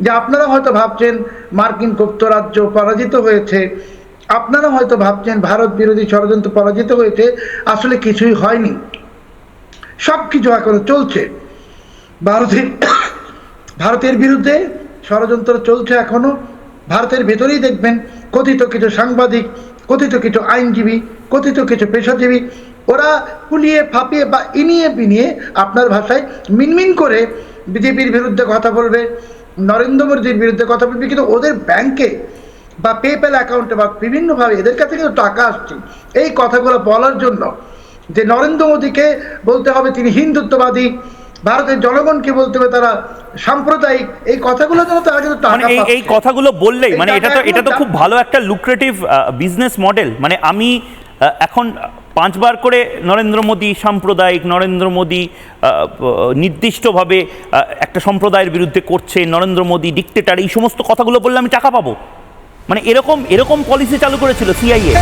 যে আপনারা হয়তো ভাবছেন মার্কিন যুক্তরাজ্য পরাজিত হয়েছে, আপনারা হয়তো ভাবছেন ভারত বিরোধী ষড়যন্ত্র পরাজিত হয়েছে, আসলে কিছুই হয়নি, সবকিছু এখনো চলছে। ভারতের ভারতের বিরুদ্ধে ষড়যন্ত্র চলছে এখনো। ভারতের ভেতরেই দেখবেন কথিত কিছু সাংবাদিক, কথিত কিছু আইনজীবী, কথিত কিছু পেশাজীবী, ওরা ফুলিয়ে ফাঁপিয়ে বা ইনিয়ে বিনিয়ে আপনার ভাষায় মিনমিন করে বিজেপির বিরুদ্ধে কথা বলবে, নরেন্দ্র মোদীর বিরুদ্ধে কথা বলবে, কিন্তু ওদের ব্যাংকে বা পেপ্যাল অ্যাকাউন্টে বা বিভিন্নভাবে এদের কাছে কিন্তু টাকা আসছে এই কথাগুলো বলার জন্য, যে নরেন্দ্র মোদীকে বলতে হবে তিনি হিন্দুত্ববাদী, ভারতের জনগণকে বলতে হবে তারা সাম্প্রদায়িক, এই কথাগুলো জন্য তারা কিন্তু মানে টাকা এই পাচ্ছে। কথাগুলো বললেই এই মানে টাকা এটা তো এখনো খুব ভালো একটা লুক্রেটিভ বিজনেস মডেল। মানে আমি এখন 5বার করে নরেন্দ্র মোদী সাম্প্রদায়িক, নরেন্দ্র মোদী নির্দিষ্টভাবে একটা সম্প্রদায়ের বিরুদ্ধে করছে, নরেন্দ্র মোদী ডিক্টেটর, এই সমস্ত কথাগুলো বললে আমি টাকা পাবো। মানে এরকম পলিসি চালু করেছিল সিআইএ।